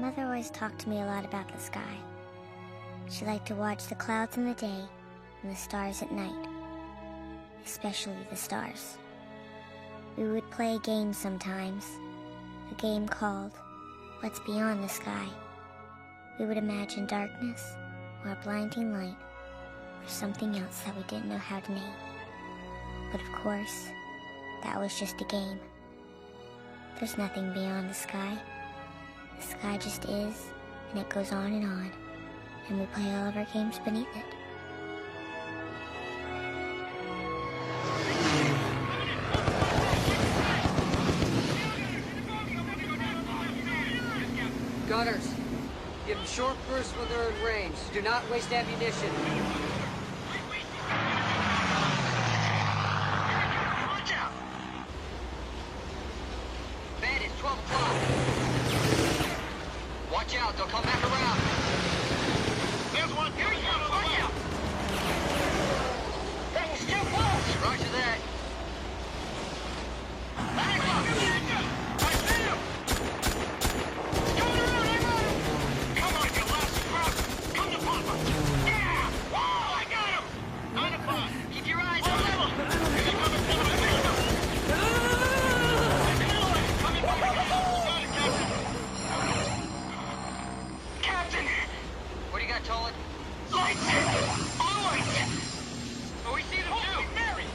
mother always talked to me a lot about the sky. She liked to watch the clouds in the day and the stars at night, especially the stars. We would play a game sometimes, a game called What's Beyond the Sky. We would imagine darkness or a blinding light or something else that we didn't know how to name. But of course, that was just a game. There's nothing beyond the sky. The sky just is, and it goes on, and we play all of our games beneath it. Gunners, give them short bursts when they're in range. Do not waste ammunition. Watch out! Bandits, 12 o'clock. Watch out, they'll come back around. There's one. Here he comes. Watch out! Things too close. Roger that. Back up! I see him! He's coming around, I got him! Come on, you last scrub! Come to Papa! Yeah! Whoa, I got him! 9 o'clock. Keep your eyes on level. He's coming down. I missed him! Coming back. Got it, Captain! Captain! What do you got, Tolan? Lights! Blue lights! Oh, we see them too! Mary!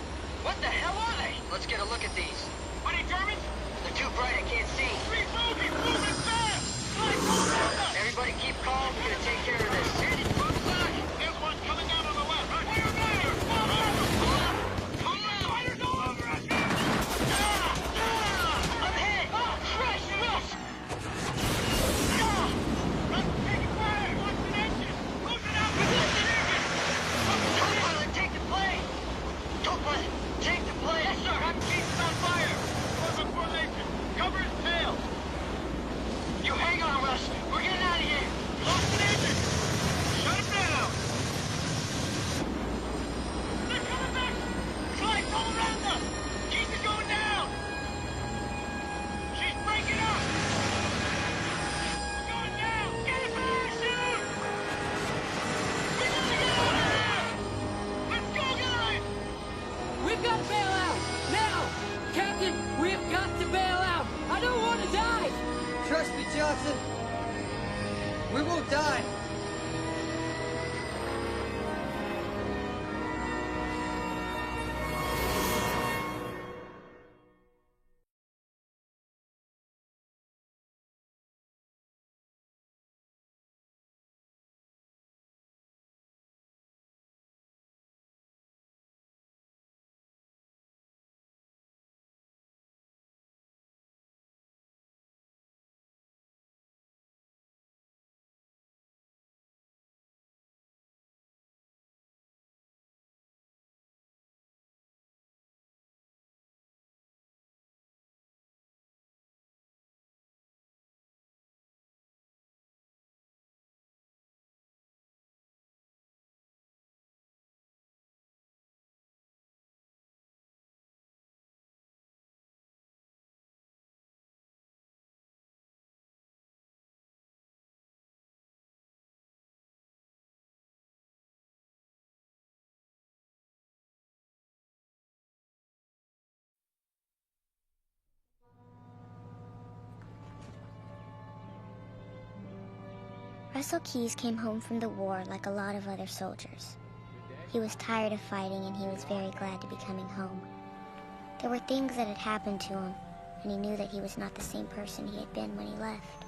What the hell are they? Let's get a look at these. Are they Germans? They're too bright, I can't see. Three boogies moving fast! Lights all around us! Everybody keep calm, we're gonna take care of this. Bandits, move back! There's one coming down on the left. Fire fire! Pull up! Come on! Fighters all over us! I'm hit! Oh, Christ, miss! I'm taking fire! Watch the engine! Loosen up! Watch the engine! Co-pilot, take the plane! Co-pilot, take the plane! Yes, sir! I'm keeping on fire! Perfect formation! Cover his tail! You hang on, Russ! We're getting out of here! Close the engine! Shut him down! They're coming back! Flights all around us! Keith is going down! She's breaking up! We're going down! Get a parachute! We gotta get out of here! Let's go, guys! We've got to bail out! Now! Captain, we've got to bail out! I don't want to die! Trust me, Johnson. We won't die. Russell Keyes came home from the war like a lot of other soldiers. He was tired of fighting and he was very glad to be coming home. There were things that had happened to him, and he knew that he was not the same person he had been when he left.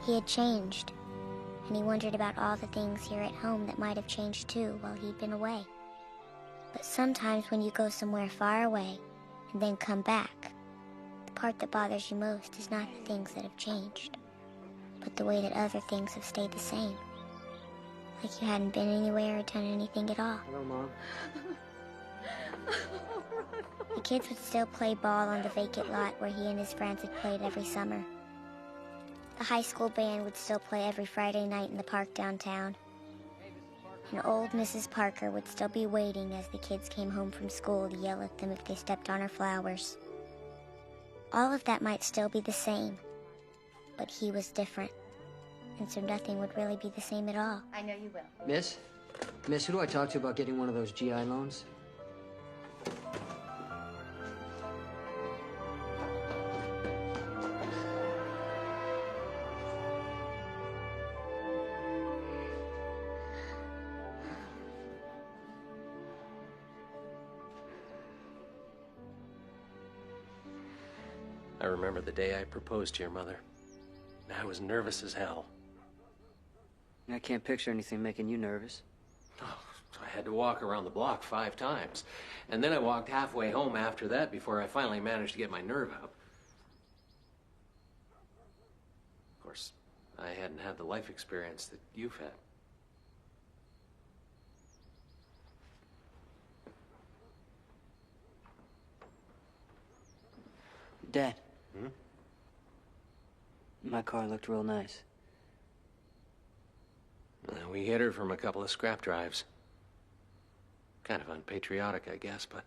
He had changed, and he wondered about all the things here at home that might have changed too while he'd been away. But sometimes when you go somewhere far away and then come back, the part that bothers you most is not the things that have changed, but the way that other things have stayed the same. Like you hadn't been anywhere or done anything at all. Hello, Mom. The kids would still play ball on the vacant lot where he and his friends had played every summer. The high school band would still play every Friday night in the park downtown. And old Mrs. Parker would still be waiting as the kids came home from school to yell at them if they stepped on her flowers. All of that might still be the same, but he was different. and so nothing would really be the same at all. I know you will. Miss? Miss, who do I talk to about getting one of those GI loans? I remember the day I proposed to your mother. I was nervous as hell. I can't picture anything making you nervous. Oh, I had to walk around the block 5 times. And then I walked halfway home after that before I finally managed to get my nerve up. Of course, I hadn't had the life experience that you've had. Dad. Hmm? My car looked real nice. We hid her from a couple of scrap drives. Kind of unpatriotic, I guess, but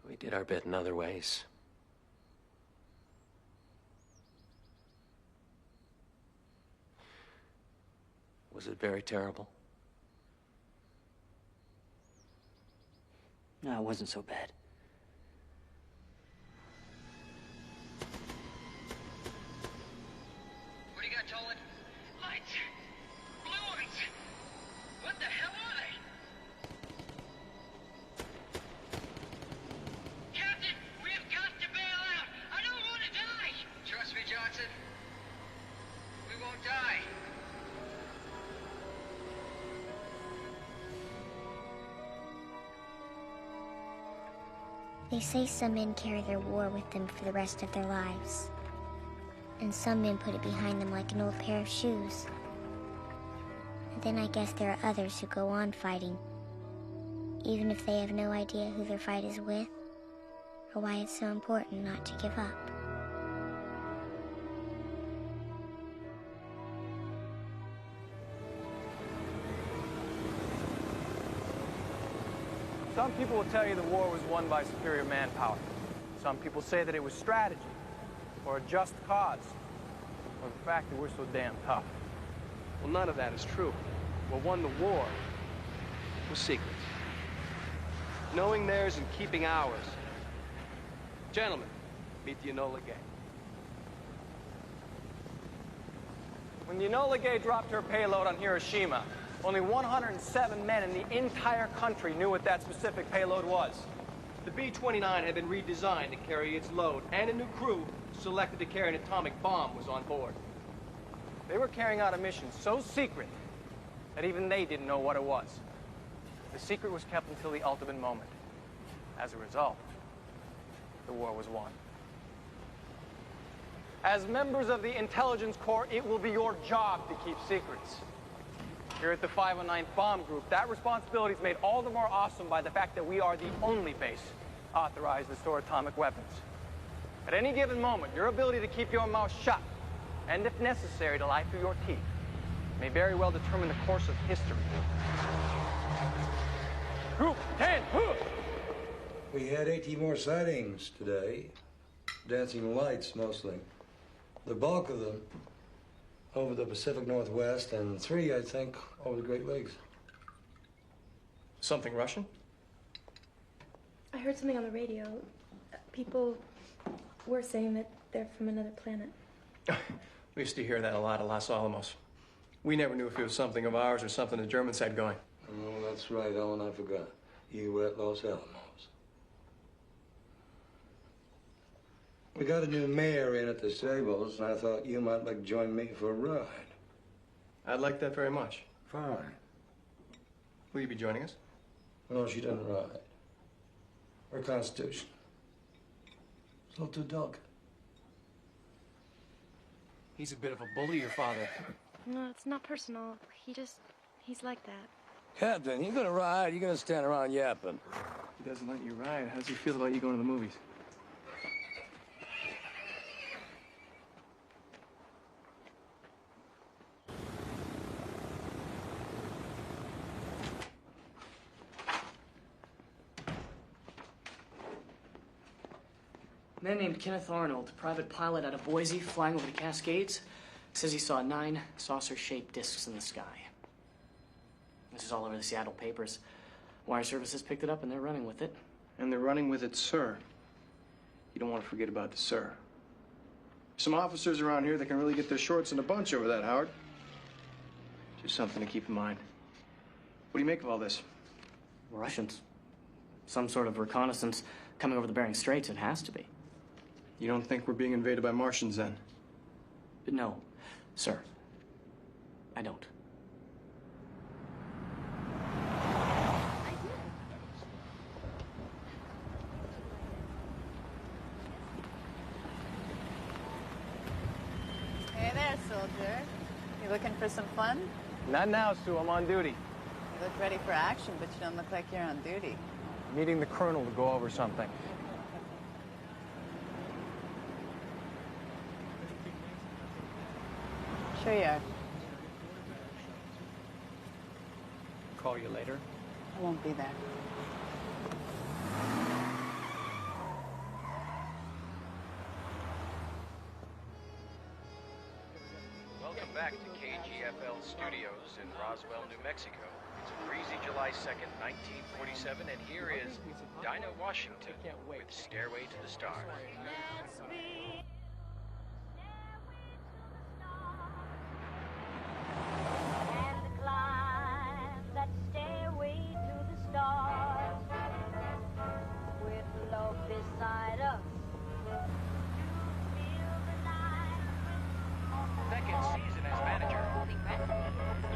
we did our bit in other ways. Was it very terrible? No, it wasn't so bad. What do you got, Toland? Lights! Blue ones! What the hell are they? Captain, we have got to bail out! I don't want to die! Trust me, Johnson. We won't die. They say some men carry their war with them for the rest of their lives. And some men put it behind them like an old pair of shoes. And then I guess there are others who go on fighting, even if they have no idea who their fight is with, or why it's so important not to give up. Some people will tell you the war was won by superior manpower. Some people say that it was strategy, or a just cause, or the fact that we're so damn tough. Well, none of that is true. What won the war was secrets. Knowing theirs and keeping ours. Gentlemen, meet the Enola Gay. When the Enola Gay dropped her payload on Hiroshima, only 107 men in the entire country knew what that specific payload was. The B-29 had been redesigned to carry its load, and a new crew selected to carry an atomic bomb was on board. They were carrying out a mission so secret that even they didn't know what it was. The secret was kept until the ultimate moment. As a result, the war was won. As members of the Intelligence Corps, it will be your job to keep secrets. Here at the 509th Bomb Group, that responsibility is made all the more awesome by the fact that we are the only base authorized to store atomic weapons. At any given moment, your ability to keep your mouth shut, and if necessary, to lie through your teeth, may very well determine the course of history. Group 10, We had 18 more sightings today. Dancing lights, mostly. The bulk of them over the Pacific Northwest, and 3, I think, over the Great Lakes. Something Russian? I heard something on the radio. People were saying that they're from another planet. We used to hear that a lot at Los Alamos. We never knew if it was something of ours or something the Germans had going. Oh, that's right, Ellen, I forgot. You were at Los Alamos. We got a new mayor in at the stables, and I thought you might like to join me for a ride. I'd like that very much. Fine. Will you be joining us? No, she doesn't ride. Her constitution. It's a little too delicate. He's a bit of a bully, your father. No, it's not personal. He's like that. Captain, you gonna ride? You gonna stand around yapping? He doesn't let you ride. How does he feel about you going to the movies? A man named Kenneth Arnold, private pilot out of Boise, flying over the Cascades. Says he saw 9 saucer-shaped discs in the sky. This is all over the Seattle papers. Wire services picked it up and they're running with it. And they're running with it, sir. You don't want to forget about the sir. Some officers around here that can really get their shorts in a bunch over that, Howard. Just something to keep in mind. What do you make of all this? Russians. Some sort of reconnaissance coming over the Bering Straits, it has to be. You don't think we're being invaded by Martians, then? No, sir. I don't. Hey there, soldier. You looking for some fun? Not now, Sue. I'm on duty. You look ready for action, but you don't look like you're on duty. Meeting the colonel to go over something. Sure you are. Call you later. I won't be there. Welcome back to KGFL Studios in Roswell, New Mexico. It's a breezy July 2nd, 1947, and here is Dinah Washington with Stairway to the Stars. Second season as manager.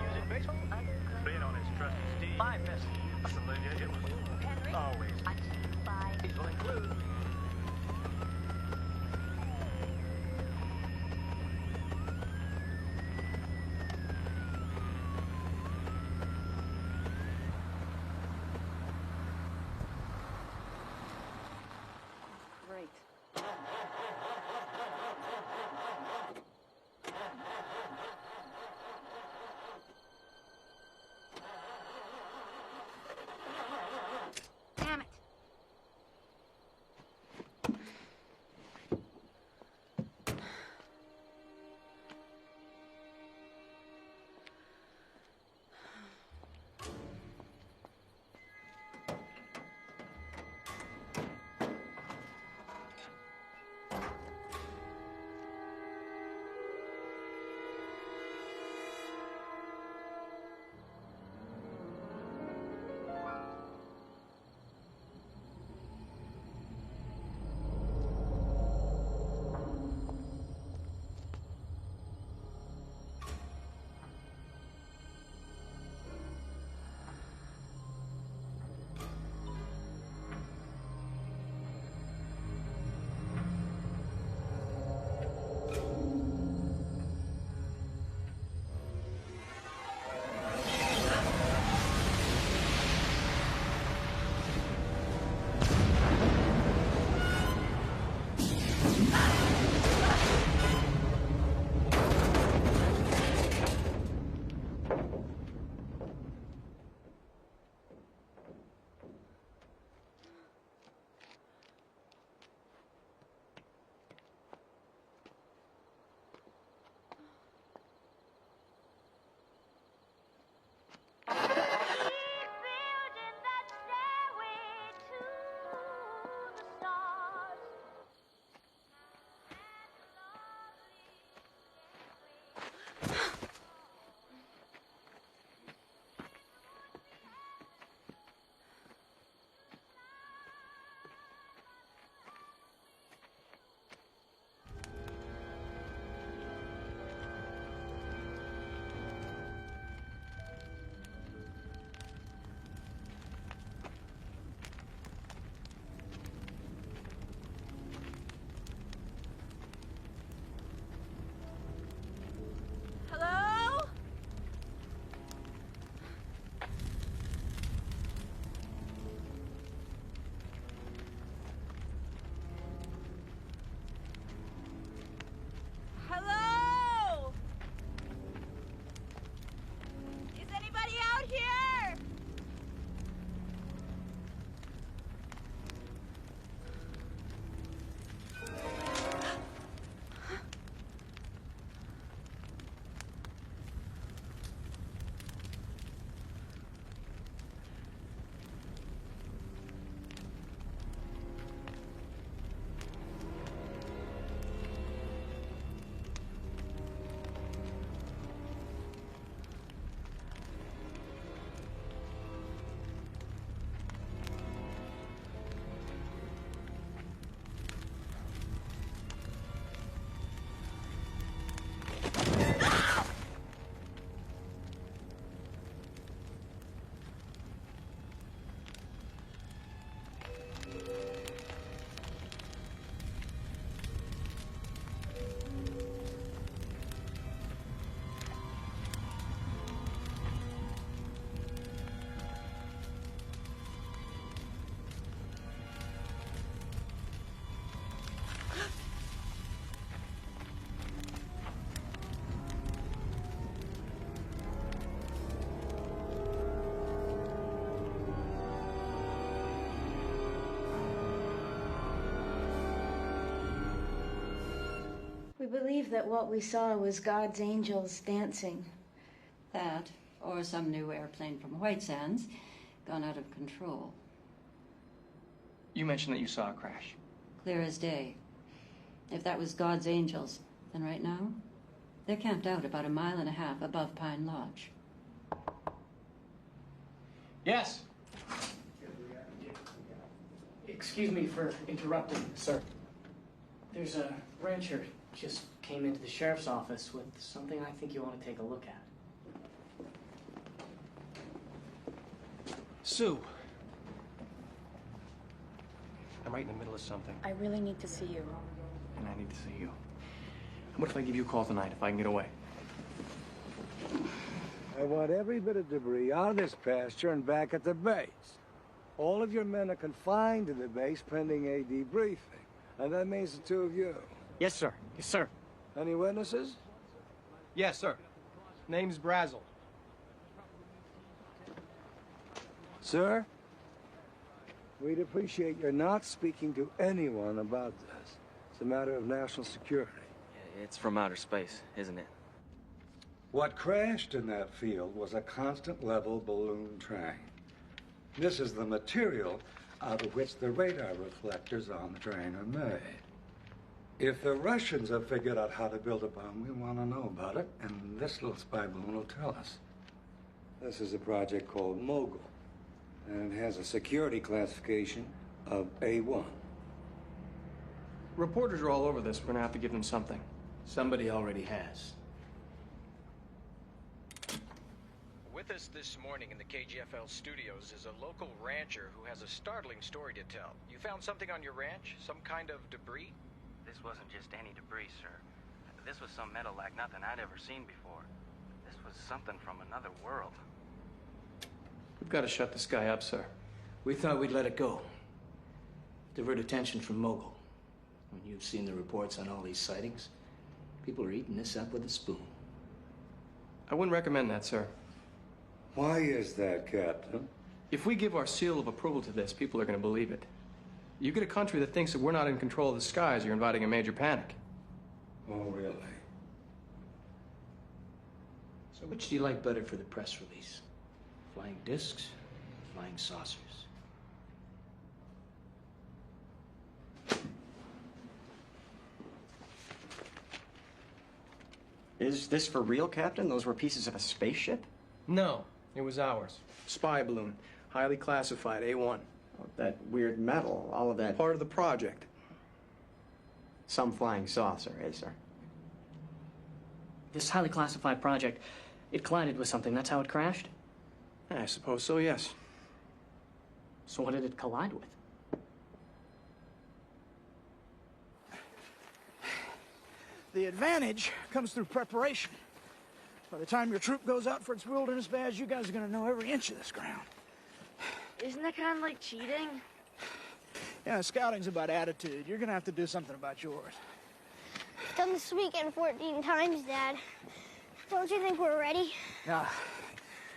Using baseball. Being on his trusty Steve. My best. Olivia, it was always. Will include. We believe that what we saw was God's angels dancing. That, or some new airplane from White Sands, gone out of control. You mentioned that you saw a crash. Clear as day. If that was God's angels, then right now, they're camped out about 1.5 miles above Pine Lodge. Yes. Excuse me for interrupting, sir. There's a rancher just came into the sheriff's office with something I think you want to take a look at. Sue. I'm right in the middle of something. I really need to see you. And I need to see you. What if I give you a call tonight, if I can get away? I want every bit of debris out of this pasture and back at the base. All of your men are confined to the base pending a debriefing. And that means the two of you. Yes, sir. Yes, sir. Any witnesses? Yes, sir. Name's Brazel. Sir? We'd appreciate your not speaking to anyone about this. It's a matter of national security. It's from outer space, isn't it? What crashed in that field was a constant level balloon train. This is the material out of which the radar reflectors on the train are made. If the Russians have figured out how to build a bomb, we want to know about it, and this little spy balloon will tell us. This is a project called Mogul, and it has a security classification of A1. Reporters are all over this. We're gonna have to give them something. Somebody already has. With us this morning in the KGFL studios is a local rancher who has a startling story to tell. You found something on your ranch? Some kind of debris? This wasn't just any debris, sir. This was some metal like nothing I'd ever seen before. This was something from another world. We've got to shut this guy up, sir. We thought we'd let it go. Divert attention from Mogul. When you've seen the reports on all these sightings, people are eating this up with a spoon. I wouldn't recommend that, sir. Why is that, Captain? If we give our seal of approval to this, people are going to believe it. You get a country that thinks that we're not in control of the skies, you're inviting a major panic. Oh, really? So which do you like better for the press release? Flying discs, flying saucers? Is this for real, Captain? Those were pieces of a spaceship? No, it was ours. Spy balloon, highly classified, A1. Oh, that weird metal, all of that. Part of the project. Some flying saucer, is there? This highly classified project, it collided with something. That's how it crashed? I suppose so, yes. So what did it collide with? The advantage comes through preparation. By the time your troop goes out for its wilderness badge, you guys are going to know every inch of this ground. Isn't that kind of like cheating? Yeah, scouting's about attitude. You're going to have to do something about yours. Done this weekend 14 times, Dad. Don't you think we're ready? Now,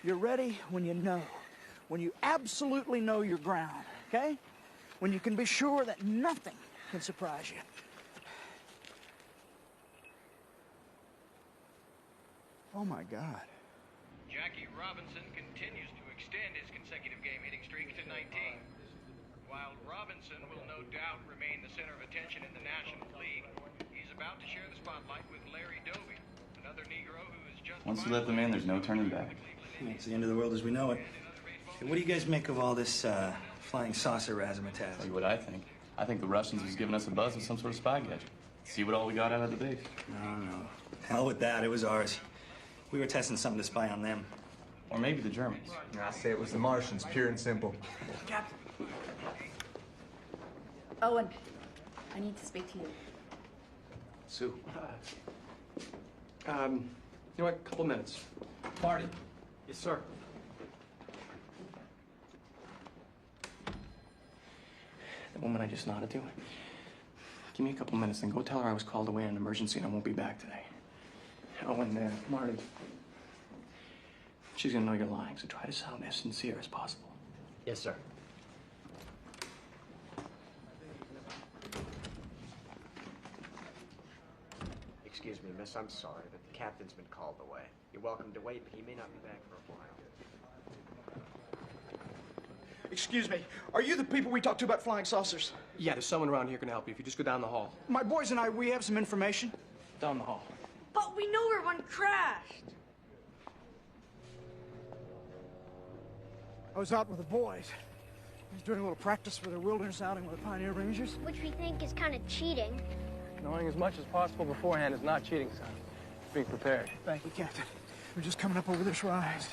you're ready when you know. When you absolutely know your ground, okay? When you can be sure that nothing can surprise you. Oh, my God. Jackie Robinson continues to extend his consecutive game hitting streak to 19. While Robinson will no doubt remain the center of attention in the National League, he's about to share the spotlight with Larry Doby, another Negro who is just... Once you let them in, there's no turning back. It's the end of the world as we know it. Hey, what do you guys make of all this flying saucer razzmatazz? Tell you what I think. I think the Russians was giving us a buzz with some sort of spy gadget. See what all we got out of the base. No. Hell with that. It was ours. We were testing something to spy on them. Or maybe the Germans. I say it was the Martians, pure and simple. Captain. Owen, I need to speak to you. Sue. You know what? A couple minutes. Marty. Yes, sir. The woman I just nodded to. Give me a couple minutes, then go tell her I was called away in an emergency and I won't be back today. Oh, and Marty. She's gonna know you're lying, so try to sound as sincere as possible. Yes, sir. Excuse me, miss, I'm sorry, but the captain's been called away. You're welcome to wait, but he may not be back for a while. Excuse me, are you the people we talked to about flying saucers? Yeah, there's someone around here who can help you if you just go down the hall. My boys and I, we have some information. Down the hall. But we know where one crashed. I was out with the boys. I was doing a little practice for their wilderness outing with the Pioneer Rangers. Which we think is kind of cheating. Knowing as much as possible beforehand is not cheating, son. Be prepared. Thank you, Captain. We're just coming up over this rise.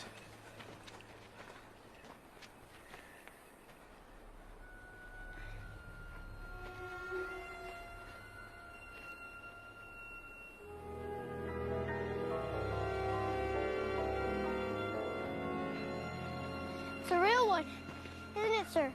It's a real one, isn't it, sir?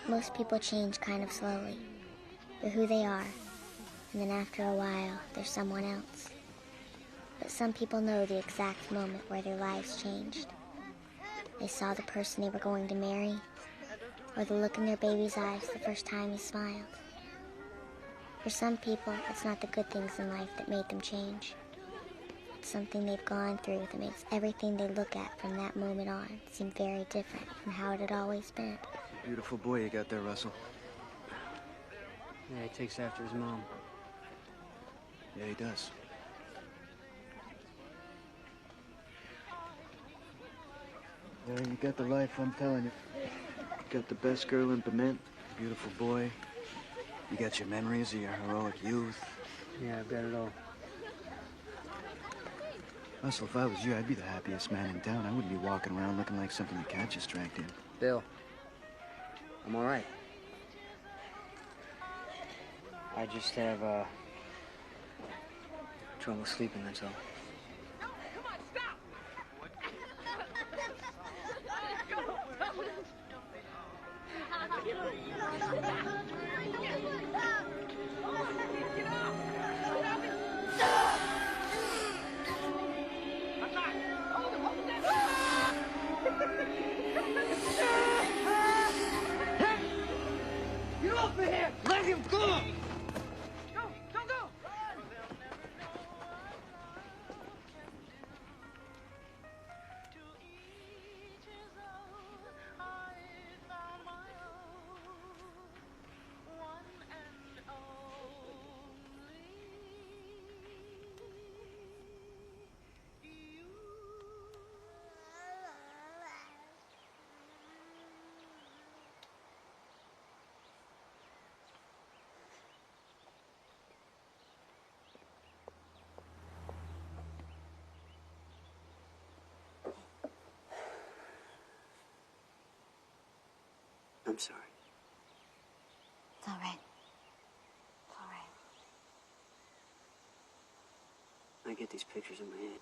Most people change kind of slowly. They're who they are, and then after a while, they're someone else. But some people know the exact moment where their lives changed. They saw the person they were going to marry, or the look in their baby's eyes the first time he smiled. For some people, it's not the good things in life that made them change. It's something they've gone through that makes everything they look at from that moment on seem very different from how it had always been. Beautiful boy you got there, Russell. Yeah, he takes after his mom. Yeah, he does. Yeah, you got the life, I'm telling you. You got the best girl in Bement, beautiful boy. You got your memories of your heroic youth. Yeah, I've got it all. Russell, if I was you, I'd be the happiest man in town. I wouldn't be walking around looking like something the cat just dragged in. Bill, I'm all right. I just have, trouble sleeping, that's all. Get off of here! Let him go! Go! Don't go! I'm sorry. It's all right. It's all right. I get these pictures in my head.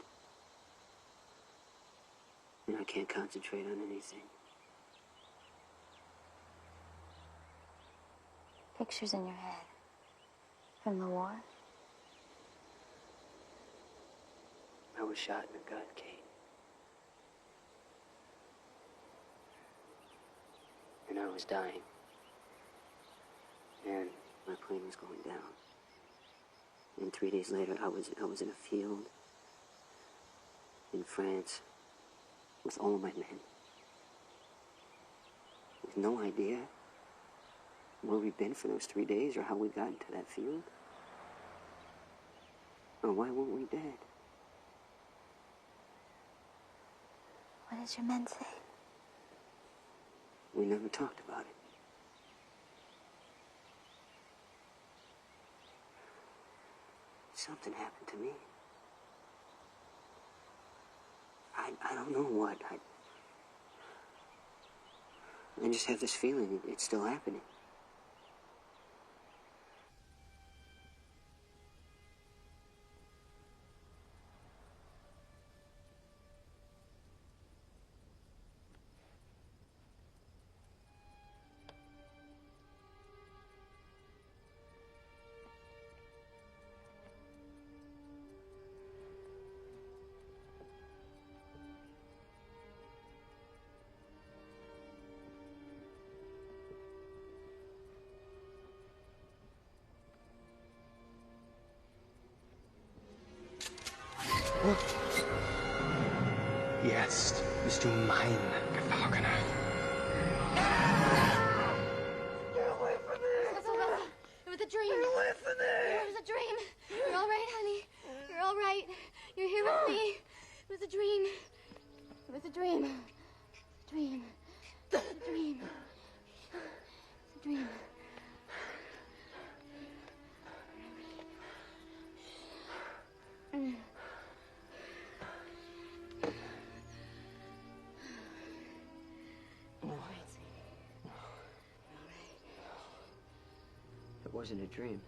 And I can't concentrate on anything. Pictures in your head. From the war? I was shot in the gut, Kate. And I was dying. And my plane was going down. And 3 days later, I was in a field in France with all my men. With no idea where we'd been for those 3 days or how we got into that field. Or why weren't we dead? What did your men say? We never talked about it. Something happened to me. I don't know what. I just have this feeling it's still happening. Jetzt bist du mein Gefangener. It was a dream. Get away from there. It was a dream. You're all right, honey. You're all right. You're here with me. It was a dream. It was a dream. A dream. It was a dream. It's a dream. It wasn't a dream.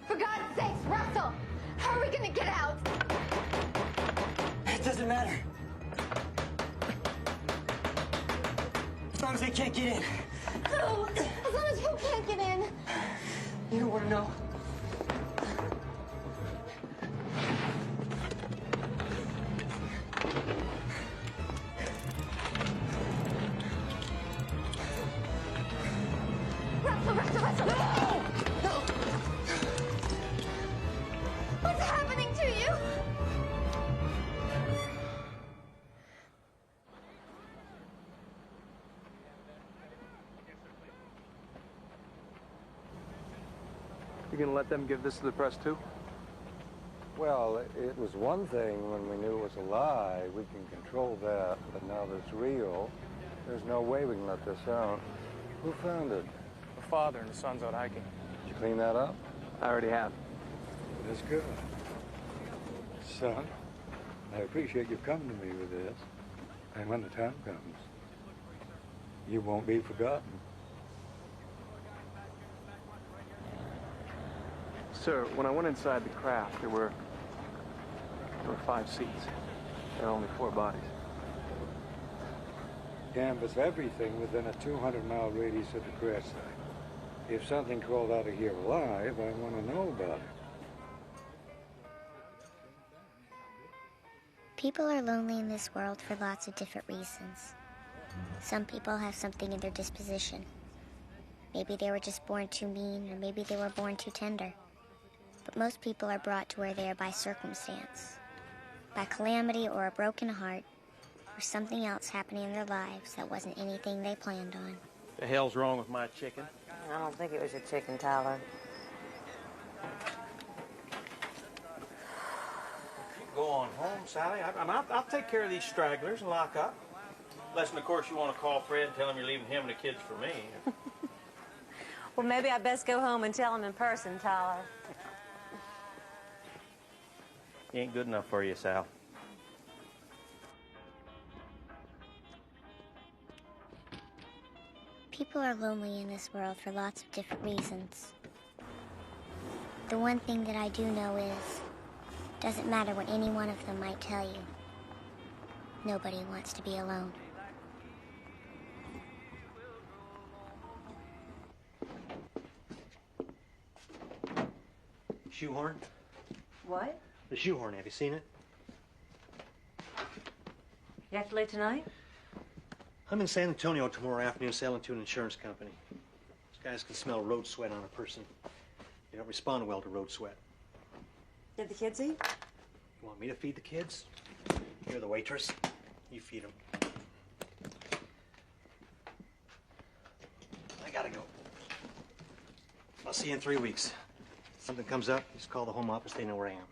For God's sakes, Russell! How are we gonna get out? It doesn't matter. As long as they can't get in. No! As long as you can't get in. You don't want to know. Russell! No! No! What's happening to you? You gonna let them give this to the press too? Well, it was one thing when we knew it was a lie. We can control that. But now that it's real, there's no way we can let this out. Who found it? The father and the son's out hiking. Did you clean that up? I already have. That's good. Son, I appreciate you coming to me with this. And when the time comes, you won't be forgotten. Sir, when I went inside the craft, there were 5 seats. There are only 4 bodies. Canvass everything within a 200-mile radius of the crash site. If something crawled out of here alive, I want to know about it. People are lonely in this world for lots of different reasons. Some people have something in their disposition. Maybe they were just born too mean, or maybe they were born too tender. But most people are brought to where they are by circumstance, by calamity or a broken heart, or something else happening in their lives that wasn't anything they planned on. The hell's wrong with my chicken? I don't think it was your chicken, Tyler. Go on home, Sally. I'll take care of these stragglers and lock up. Unless, of course, you want to call Fred and tell him you're leaving him and the kids for me. Well, maybe I best go home and tell him in person, Tyler. He ain't good enough for you, Sal. People are lonely in this world for lots of different reasons. The one thing that I do know is, doesn't matter what any one of them might tell you, nobody wants to be alone. Shoehorn? What? The shoehorn, have you seen it? You have to leave tonight? I'm in San Antonio tomorrow afternoon selling to an insurance company. These guys can smell road sweat on a person. They don't respond well to road sweat. Did the kids eat? You want me to feed the kids? You're the waitress. You feed them. I gotta go. I'll see you in 3 weeks. If something comes up, just call the home office. They know where I am.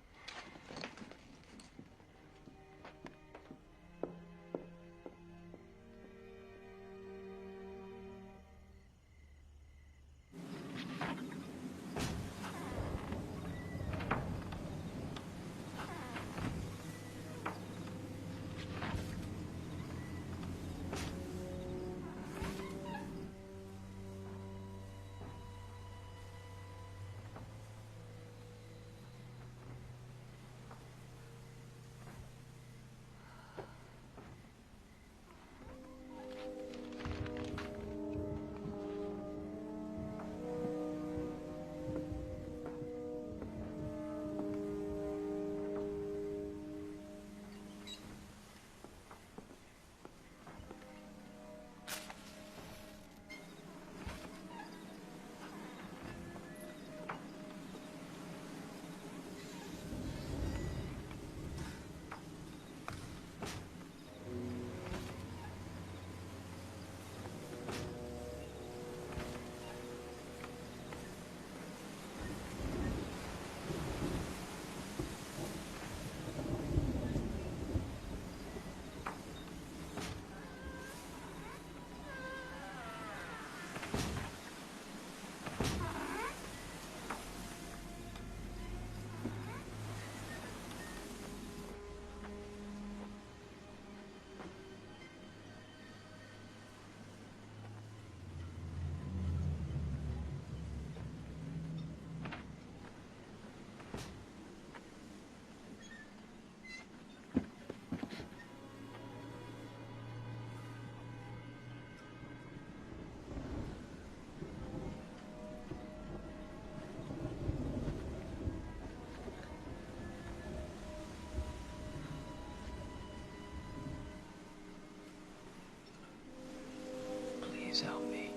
Please help me.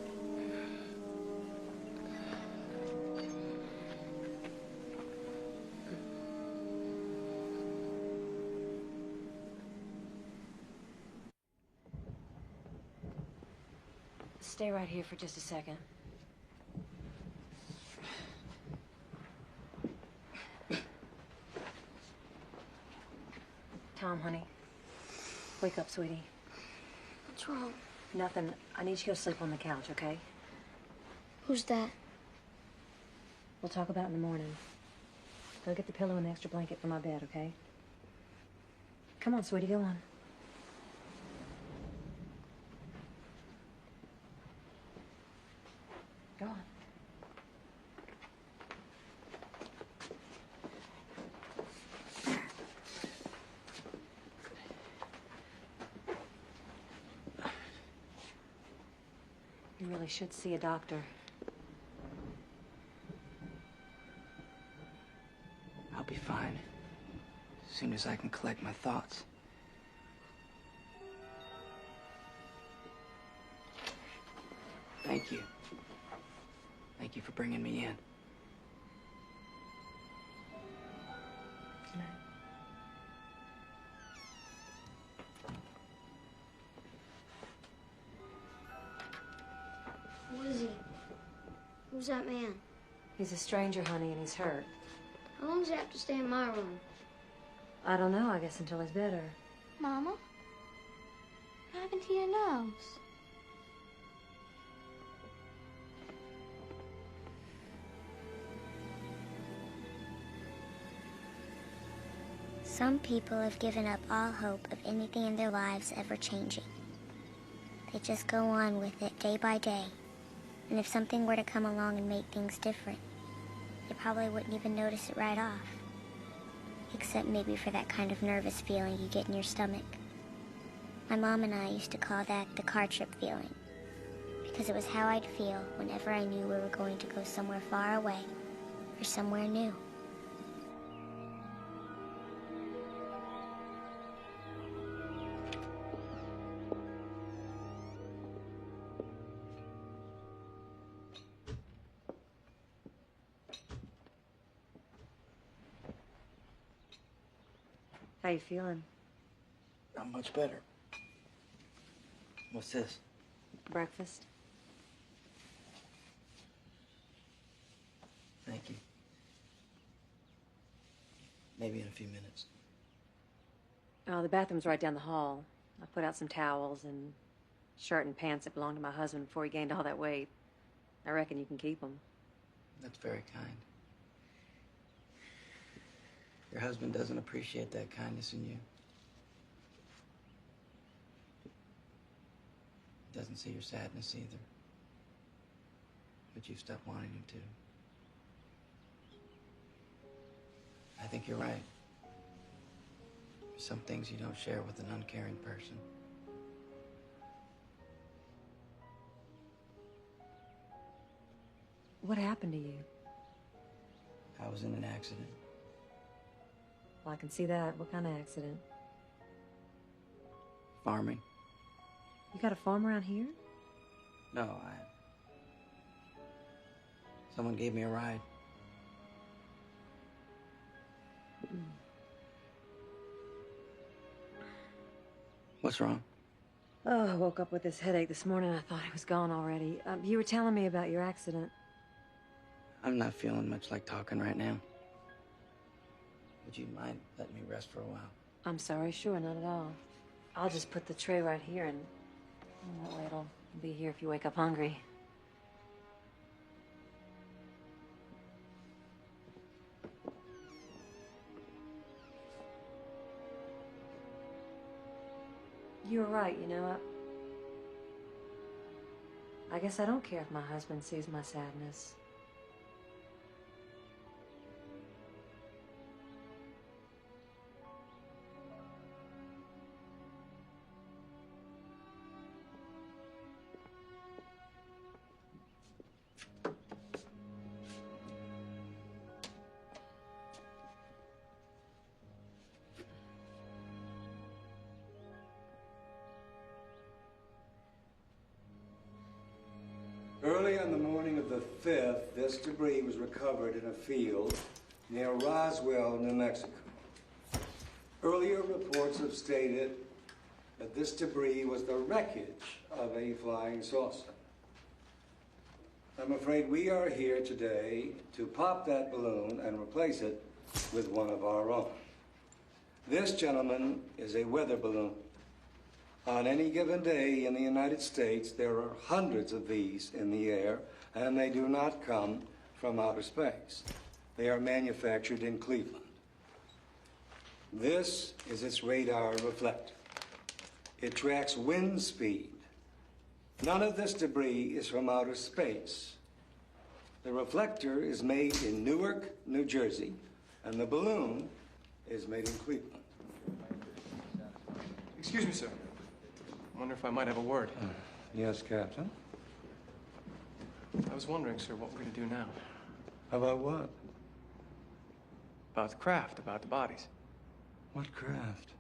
Stay right here for just a second. Tom, honey. Wake up, sweetie. What's wrong? Nothing. I need you to go sleep on the couch, okay? Who's that? We'll talk about it in the morning. Go get the pillow and the extra blanket for my bed, okay? Come on, sweetie, go on. Go on. You really should see a doctor. I'll be fine. As soon as I can collect my thoughts. Thank you. Thank you for bringing me in. Who is he? Who's that man? He's a stranger, honey, and he's hurt. How long does he have to stay in my room? I don't know, I guess until he's better. Mama? What happened to your nose? Some people have given up all hope of anything in their lives ever changing. They just go on with it day by day. And if something were to come along and make things different, they probably wouldn't even notice it right off. Except maybe for that kind of nervous feeling you get in your stomach. My mom and I used to call that the car trip feeling, because it was how I'd feel whenever I knew we were going to go somewhere far away or somewhere new. How you feeling? Not much better. What's this? Breakfast? Thank you. Maybe in a few minutes. Oh, the bathroom's right down the hall. I put out some towels and shirt and pants that belonged to my husband before he gained all that weight. I reckon you can keep them. That's very kind. Your husband doesn't appreciate that kindness in you. He doesn't see your sadness either. But you've stopped wanting him to. I think you're right. There's some things you don't share with an uncaring person. What happened to you? I was in an accident. Well, I can see that. What kind of accident? Farming. You got a farm around here? No, someone gave me a ride. What's wrong? Oh, I woke up with this headache this morning. I thought it was gone already. You were telling me about your accident. I'm not feeling much like talking right now. Would you mind letting me rest for a while? I'm sorry. Sure, not at all. I'll just put the tray right here and that way it'll be here if you wake up hungry. You're right, you know. I guess I don't care if my husband sees my sadness. Early on the morning of the 5th, this debris was recovered in a field near Roswell, New Mexico. Earlier reports have stated that this debris was the wreckage of a flying saucer. I'm afraid we are here today to pop that balloon and replace it with one of our own. This, gentlemen, is a weather balloon. On any given day in the United States, there are hundreds of these in the air, and they do not come from outer space. They are manufactured in Cleveland. This is its radar reflector. It tracks wind speed. None of this debris is from outer space. The reflector is made in Newark, New Jersey, and the balloon is made in Cleveland. Excuse me, sir. I wonder if I might have a word. Yes, Captain? I was wondering, sir, what we're going to do now. About what? About the craft, about the bodies. What craft?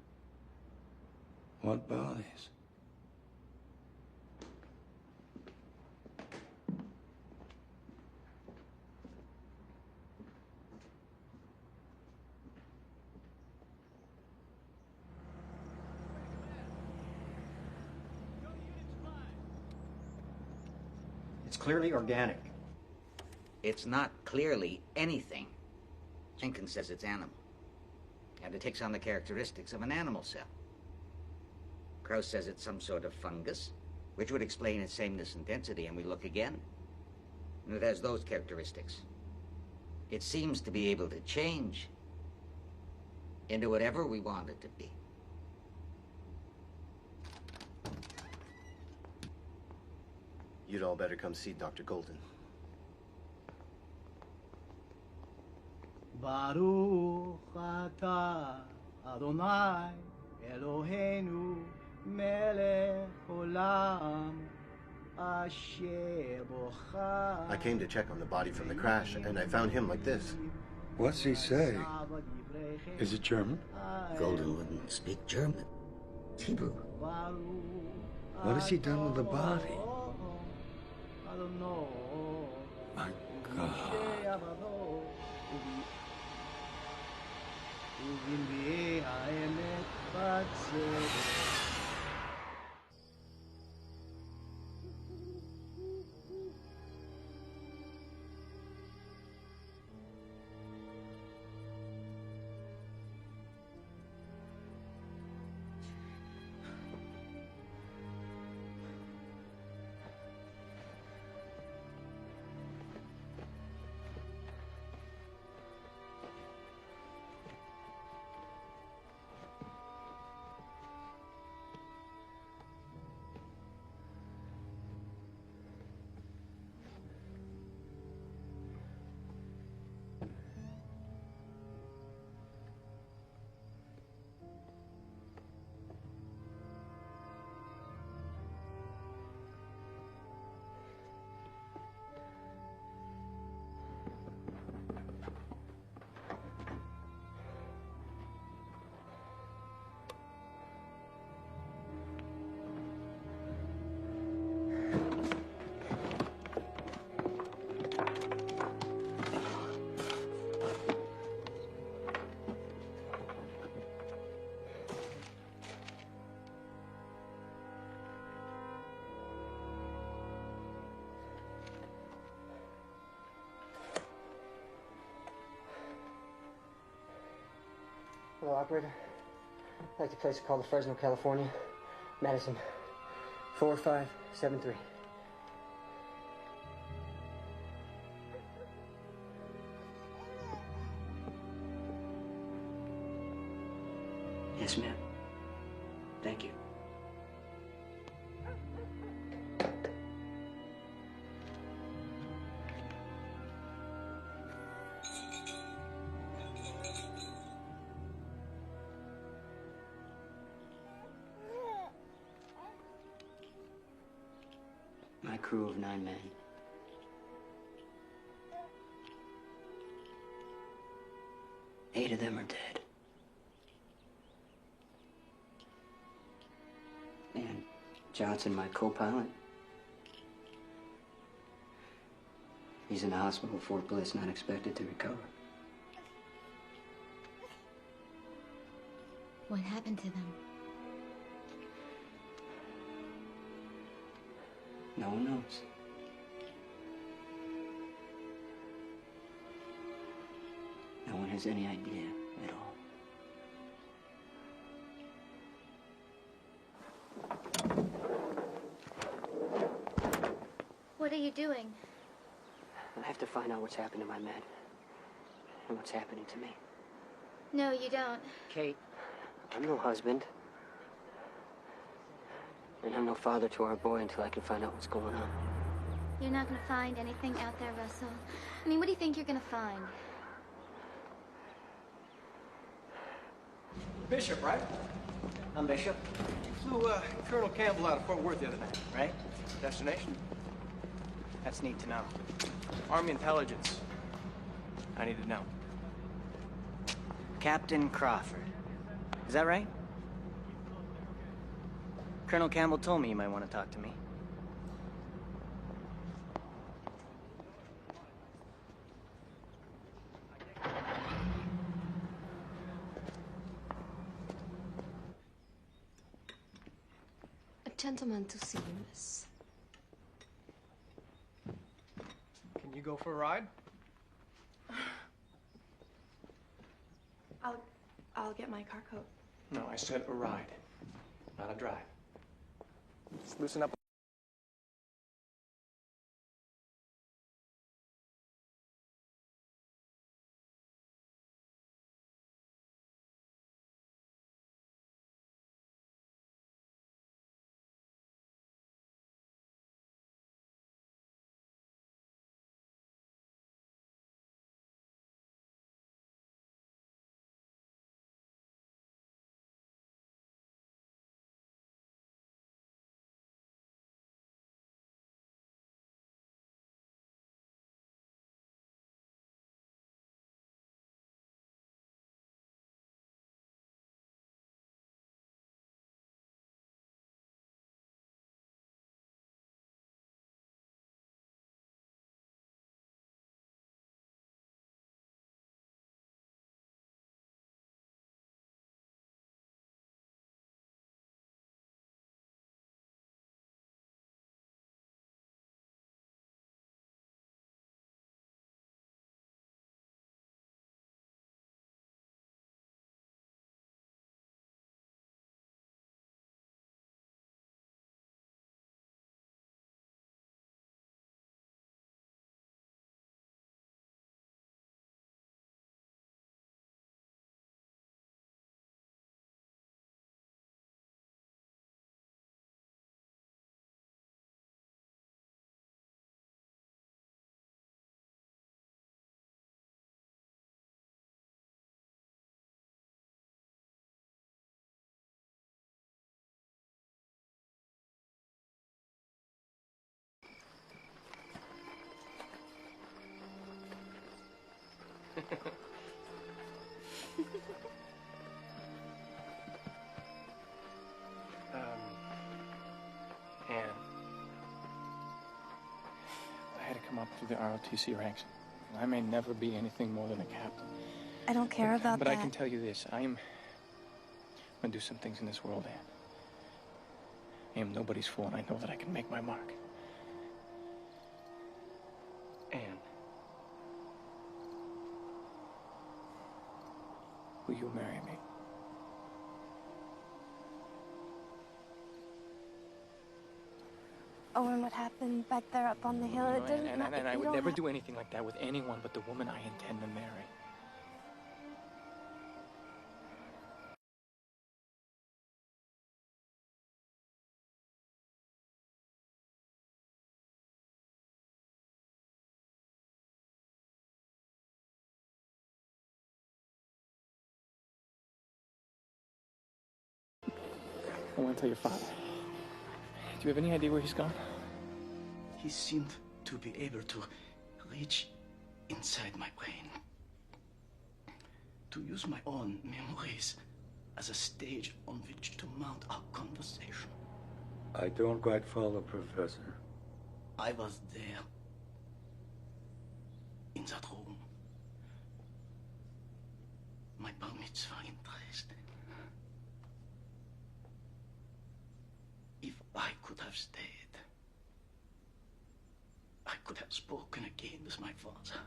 What bodies? It's clearly organic. It's not clearly anything. Jenkins says it's animal. And it takes on the characteristics of an animal cell. Krauss says it's some sort of fungus, which would explain its sameness and density, and we look again. And it has those characteristics. It seems to be able to change into whatever we want it to be. You'd all better come see Dr. Golden. Baruch atah Adonai Eloheinu melech olam asher bocha. I came to check on the body from the crash, and I found him like this. What's he say? Is it German? Golden wouldn't speak German. It's Hebrew. What has he done with the body? I don't know. My God. Hello, operator. I'd like to place a call to Fresno, California. Madison. 4573. Yes, ma'am. Thank you. My crew of 9 men. Eight of them are dead. And Johnson, my co-pilot, he's in the hospital at Fort Bliss, not expected to recover. What happened to them? No one knows. No one has any idea at all. What are you doing? I have to find out what's happened to my men. And what's happening to me. No, you don't. Kate, I'm no husband. And I'm no father to our boy until I can find out what's going on. You're not gonna find anything out there, Russell. I mean, what do you think you're gonna find? Bishop, right? I'm Bishop. Flew Colonel Campbell out of Fort Worth the other night, right? Destination? That's neat to know. Army intelligence. I need to know. Captain Crawford. Is that right? Colonel Campbell told me you might want to talk to me. A gentleman to see you, miss. Can you go for a ride? I'll get my car coat. No, I said a ride, not a drive. Just loosen up. Anne, I had to come up through the ROTC ranks. I may never be anything more than a captain. I don't care about But that. I can tell you this, I'm gonna do some things in this world, Anne. I am nobody's fool, and I know that I can make my mark. Anne, will you marry me? Oh, and what happened back there up on the hill? It doesn't. And I you would don't never have- do anything like that with anyone but the woman I intend to marry. I want to tell your father. Do you have any idea where he's gone? He seemed to be able to reach inside my brain, to use my own memories as a stage on which to mount our conversation. I don't quite follow, Professor. I was there, in that room. My bar mitzvah in Dresden. If I could have stayed, I could have spoken again with my father.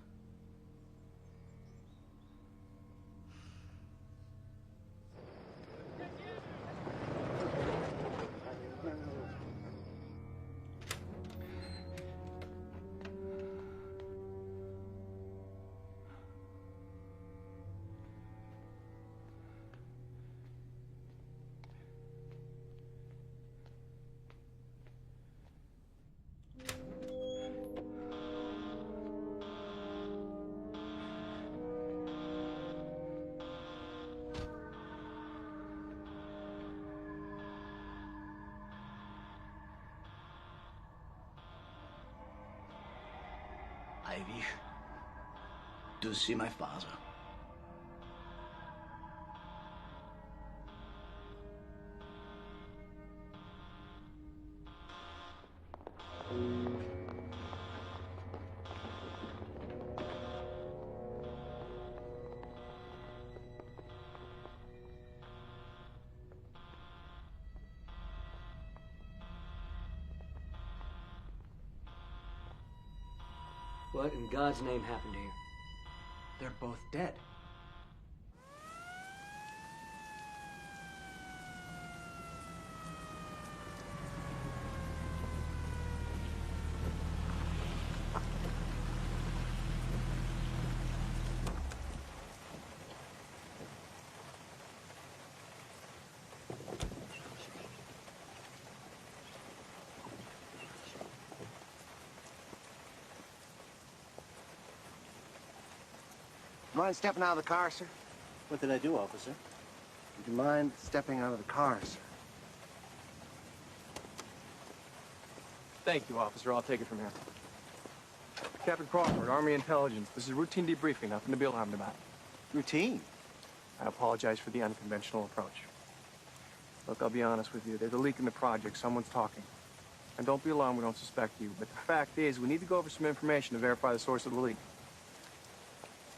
I wish to see my father. What in God's name happened to you? They're both dead. Mind stepping out of the car, sir? What did I do, officer? Would you mind stepping out of the car, sir? Thank you, officer. I'll take it from here. Captain Crawford, Army Intelligence. This is routine debriefing, nothing to be alarmed about. Routine? I apologize for the unconventional approach. Look, I'll be honest with you. There's a leak in the project. Someone's talking. And don't be alarmed, we don't suspect you. But the fact is, we need to go over some information to verify the source of the leak.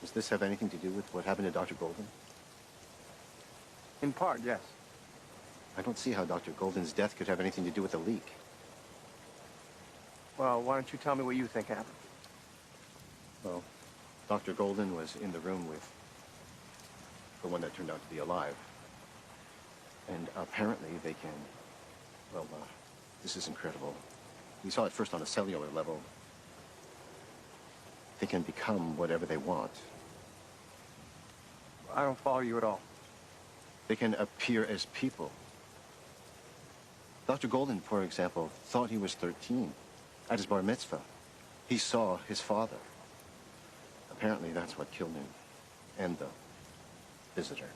Does this have anything to do with what happened to Dr. Golden? In part, yes. I don't see how Dr. Golden's death could have anything to do with the leak. Well, why don't you tell me what you think happened? Well, Dr. Golden was in the room with the one that turned out to be alive. And apparently they can, well, this is incredible. We saw it first on a cellular level. They can become whatever they want. I don't follow you at all. They can appear as people. Dr. Golden, for example, thought he was 13 at his bar mitzvah. He saw his father. Apparently that's what killed him and the visitor.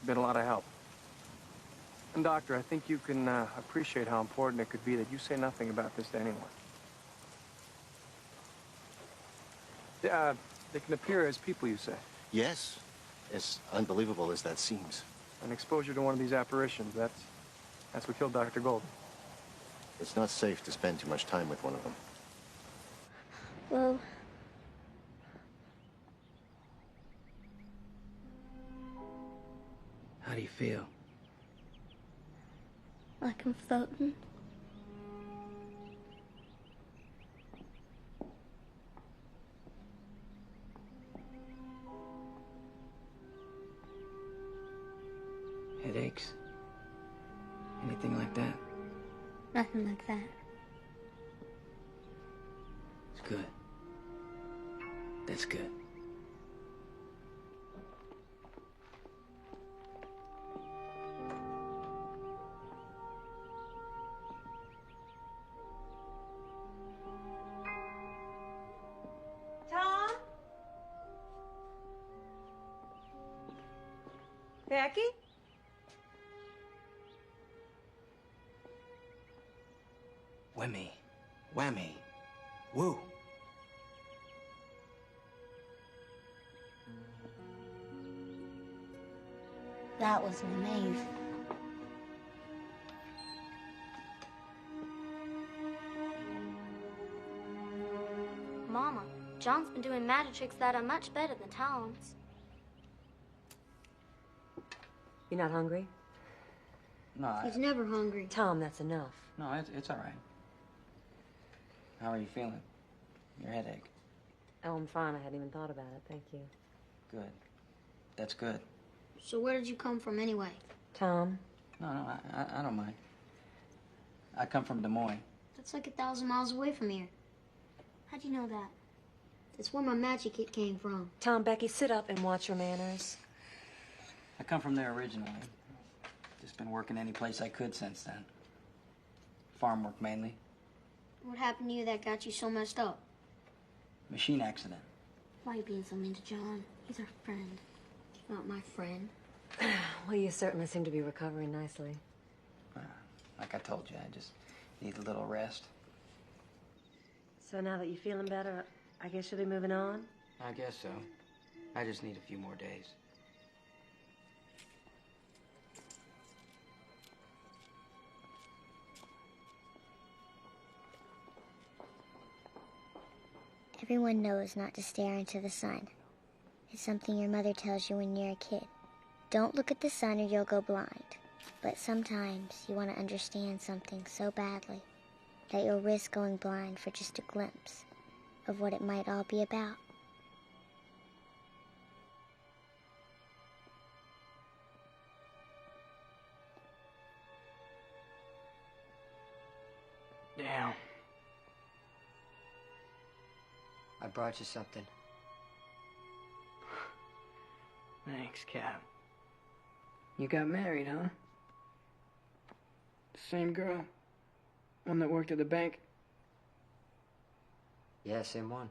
Been a lot of help. And Doctor, I think you can appreciate how important it could be that you say nothing about this to anyone. They can appear as people, you say? Yes, as unbelievable as that seems. An exposure to one of these apparitions, that's what killed Dr. Golden. It's not safe to spend too much time with one of them. Well, How do you feel? like I'm floating. Headaches? Anything like that? Nothing like that. It's good. That's good. Tom? Becky? Whammy. Whammy. Woo. That was amazing. Mama, John's been doing magic tricks that are much better than Tom's. You not hungry? No, He's never hungry. Tom, that's enough. no, it's all right. How are you feeling? Your headache? Oh, I'm fine. I hadn't even thought about it. Thank you. Good. That's good. So where did you come from anyway? Tom? No, I don't mind. I come from Des Moines. That's like 1,000 miles away from here. How'd you know that? That's where my magic kit came from. Tom, Becky, sit up and watch your manners. I come from there originally. Just been working any place I could since then. Farm work mainly. What happened to you that got you so messed up? Machine accident. Why are you being so mean to John? He's our friend. Not my friend. Well, you certainly seem to be recovering nicely. Like I told you, I just need a little rest. So now that you're feeling better, I guess you'll be moving on? I guess so. I just need a few more days. Everyone knows not to stare into the sun. It's something your mother tells you when you're a kid. Don't look at the sun or you'll go blind. But sometimes you want to understand something so badly that you'll risk going blind for just a glimpse of what it might all be about. Damn. I brought you something. Thanks, Cap. You got married, huh? The same girl? One that worked at the bank? Yeah, same one.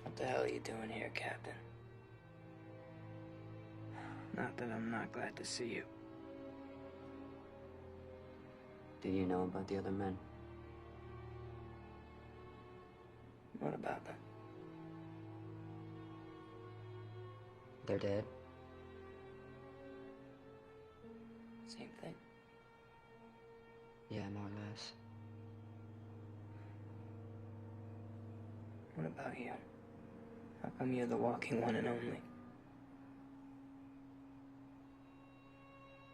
What the hell are you doing here, Captain? Not that I'm not glad to see you. Did you know about the other men? What about them? They're dead. Same thing. Yeah, more or less. What about you? How come you're the walking one and only?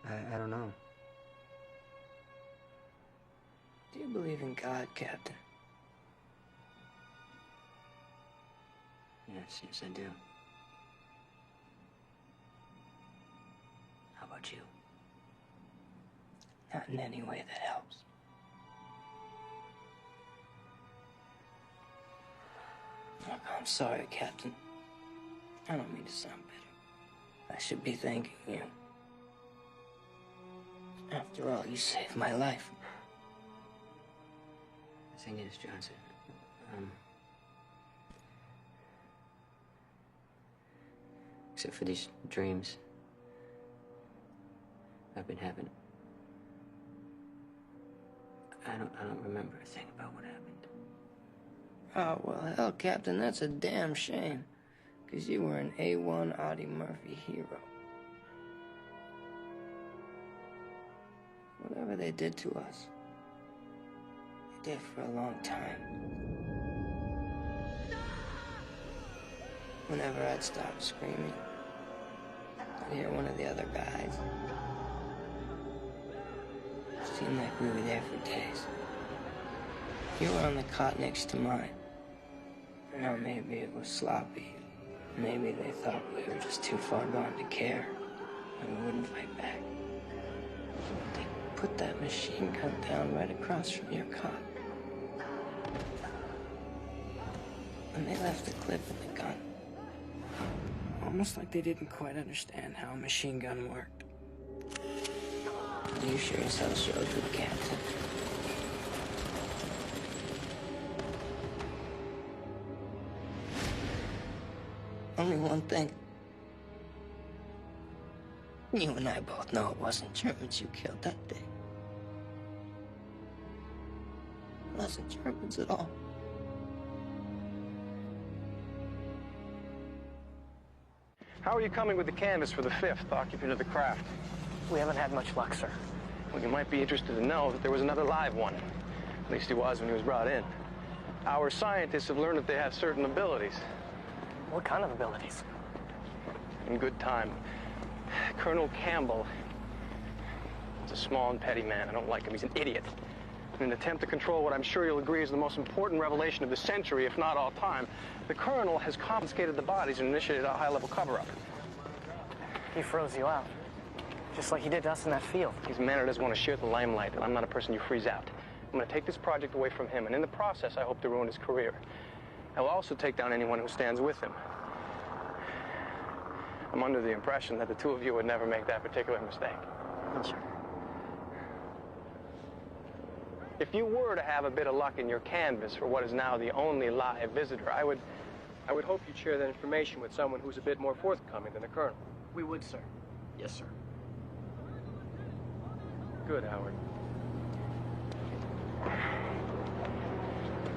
I don't know. Do you believe in God, Captain? Yes, yes, I do. How about you? Not in any way that helps. Look, I'm sorry, Captain. I don't mean to sound bitter. I should be thanking you. After all, you saved my life. The thing is, Johnson, except for these dreams I've been having, I don't remember a thing about what happened. Oh, well, hell, Captain, that's a damn shame. 'Cause you were an A1 Audie Murphy hero. Whatever they did to us, they did for a long time. Whenever I'd stop screaming, I'd hear one of the other guys. It seemed like we were there for days. You were on the cot next to mine. Now maybe it was sloppy. Maybe they thought we were just too far gone to care, and we wouldn't fight back. They put that machine gun down right across from your cot. And they left the clip in the gun. Almost like they didn't quite understand how a machine gun worked. You sure as hell showed me, Captain. Only one thing. You and I both know it wasn't Germans you killed that day. It wasn't Germans at all. How are you coming with the canvas for the 5th occupant of the craft? We haven't had much luck, sir. Well, you might be interested to know that there was another live one. At least he was when he was brought in. Our scientists have learned that they have certain abilities. What kind of abilities? In good time. Colonel Campbell is a small and petty man. I don't like him. He's an idiot. In an attempt to control what I'm sure you'll agree is the most important revelation of the century, if not all time, the Colonel has confiscated the bodies and initiated a high-level cover-up. He froze you out. Just like he did to us in that field. He's a man who doesn't want to share the limelight, and I'm not a person you freeze out. I'm going to take this project away from him, and in the process, I hope to ruin his career. I will also take down anyone who stands with him. I'm under the impression that the two of you would never make that particular mistake. Sure. If you were to have a bit of luck in your canvas for what is now the only live visitor, I would hope you'd share that information with someone who's a bit more forthcoming than the Colonel. We would, sir. Yes, sir. Good, Howard.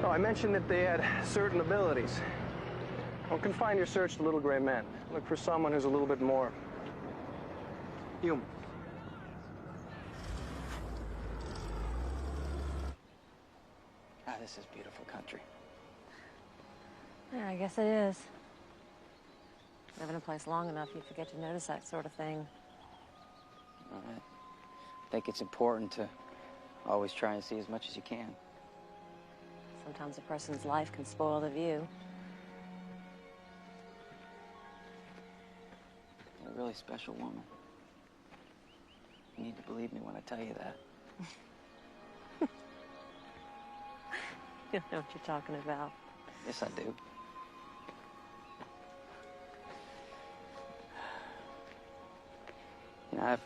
Oh, I mentioned that they had certain abilities. Don't confine your search to little gray men. Look for someone who's a little bit more human. Ah, this is beautiful country. Yeah, I guess it is. Live in a place long enough, you forget to notice that sort of thing. I think it's important to always try and see as much as you can. Sometimes a person's life can spoil the view. You're a really special woman. You need to believe me when I tell you that. You don't know what you're talking about. Yes, I do. You know,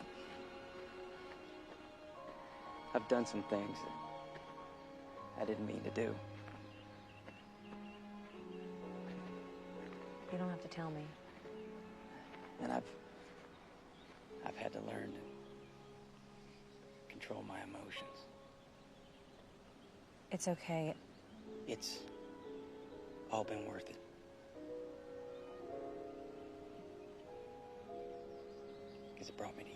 I've done some things that I didn't mean to do. You don't have to tell me. And I've had to learn to control my emotions. It's okay. It's all been worth it. Because it brought me to you.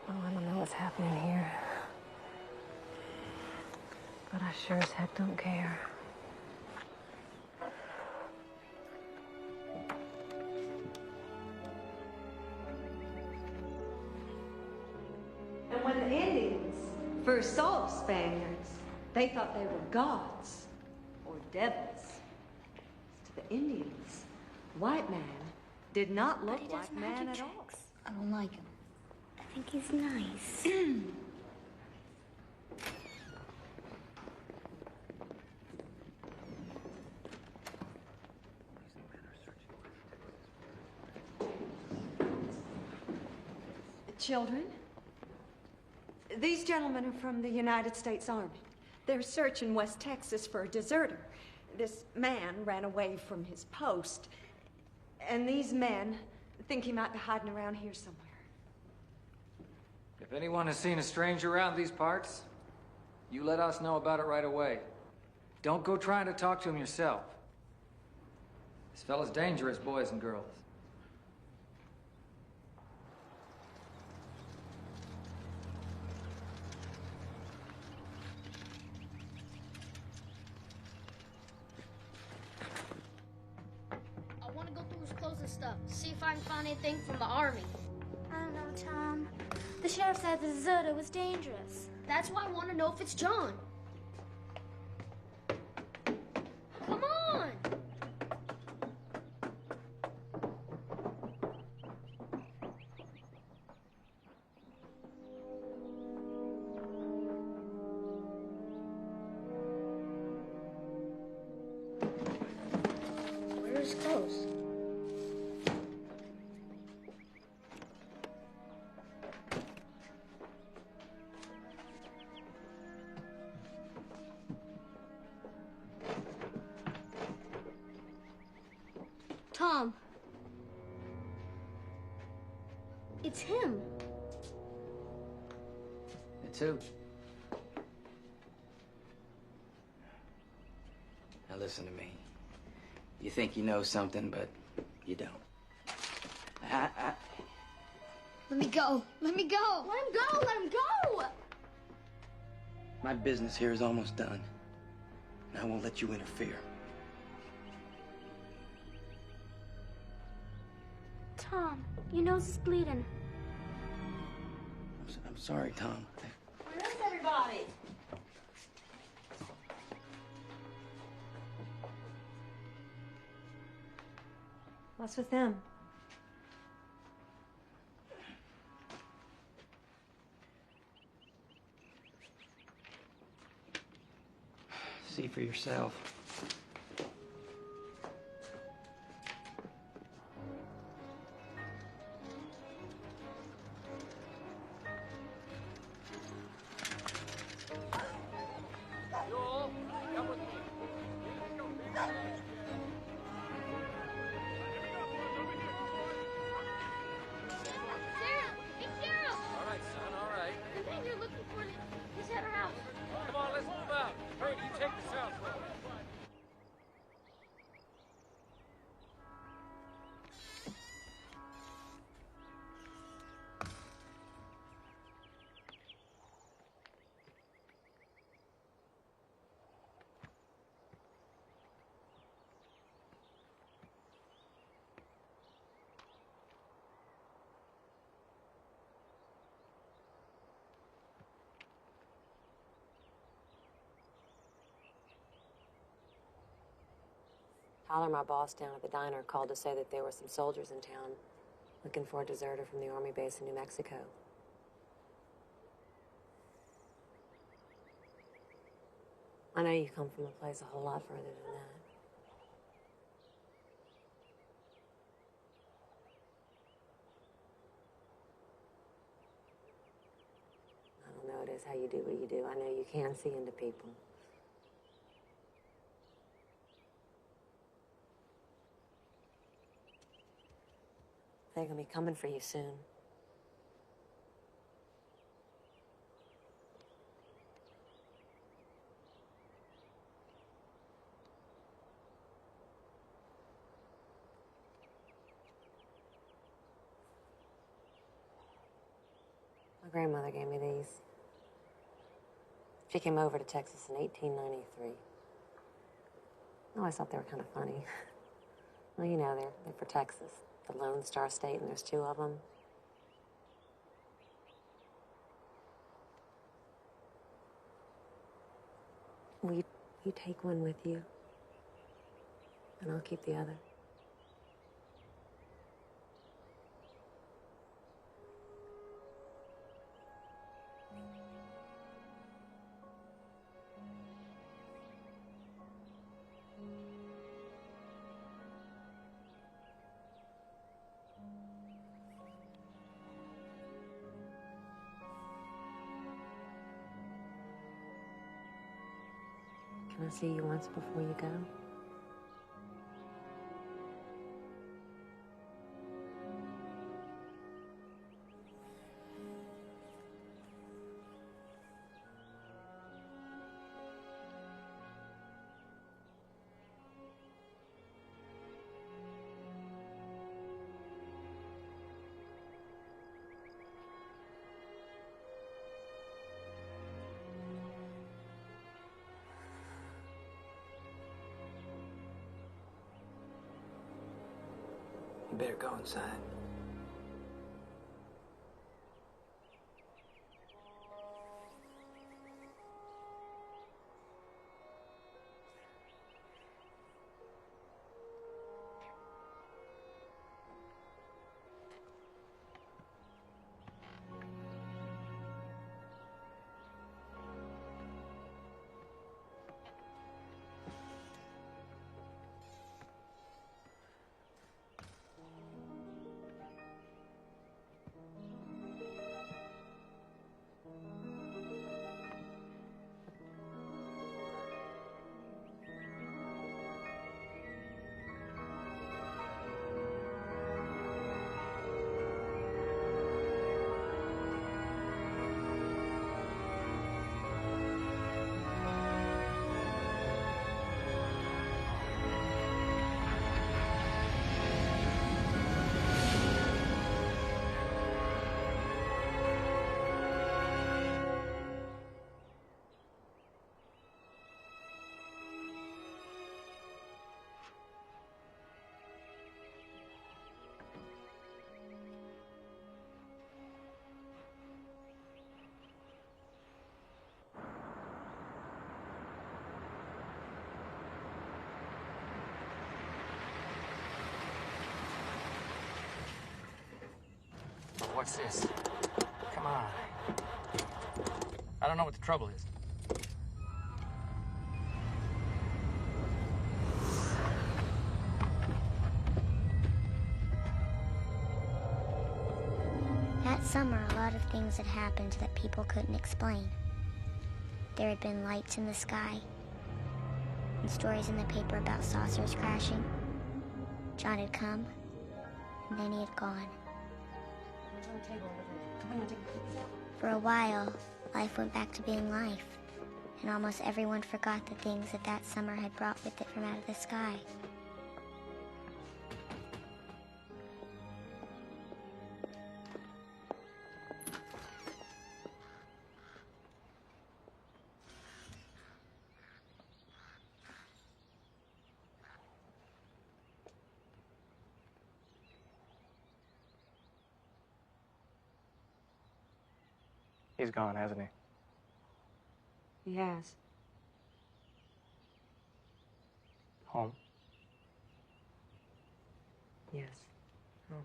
Oh, I don't know what's happening here. But I sure as heck don't care. And when the Indians first saw the Spaniards, they thought they were gods or devils. To the Indians, white man did not look like man at all. I don't like him. I think he's nice. Children, these gentlemen are from the United States Army. They're searching West Texas for a deserter. This man ran away from his post, and these men think he might be hiding around here somewhere. If anyone has seen a stranger around these parts, you let us know about it right away. Don't go trying to talk to him yourself. This fella's dangerous, boys and girls. I want to go through his clothes and stuff, see if I can find anything from the army. I don't know, Tom. The sheriff said the deserter was dangerous. That's why I want to know if it's John. Come on! Where are his clothes? Tom. It's him. It's who? Now listen to me. You think you know something, but you don't. Let me go. Let me go. Let him go. Let him go. My business here is almost done. And I won't let you interfere. Tom, your nose is bleeding. I'm sorry, Tom. Where's everybody? What's with them? for yourself. Joel, come with me. Sarah! Hey, Sarah! All right, son, all right. The man you're looking for is at her house. Come on, let's move out. Brady, you take the south road. Tyler, my boss down at the diner, called to say that there were some soldiers in town looking for a deserter from the Army base in New Mexico. I know you come from a place a whole lot further than that. I don't know, it is how you do what you do. I know you can see into people. They're gonna be coming for you soon. My grandmother gave me these. She came over to Texas in 1893. I always thought they were kind of funny. Well, you know, they're for Texas. The Lone Star State, and there's 2 of them. Will you take one with you? And I'll keep the other. Can I see you once before you go? You better go inside. What's this? Come on. I don't know what the trouble is. summer, a lot of things had happened that people couldn't explain. There had been lights in the sky, and stories in the paper about saucers crashing. John had come, and then he had gone. For a while, life went back to being life, and almost everyone forgot the things that that summer had brought with it from out of the sky. He's gone, hasn't he? He has. Home? Yes. Oh.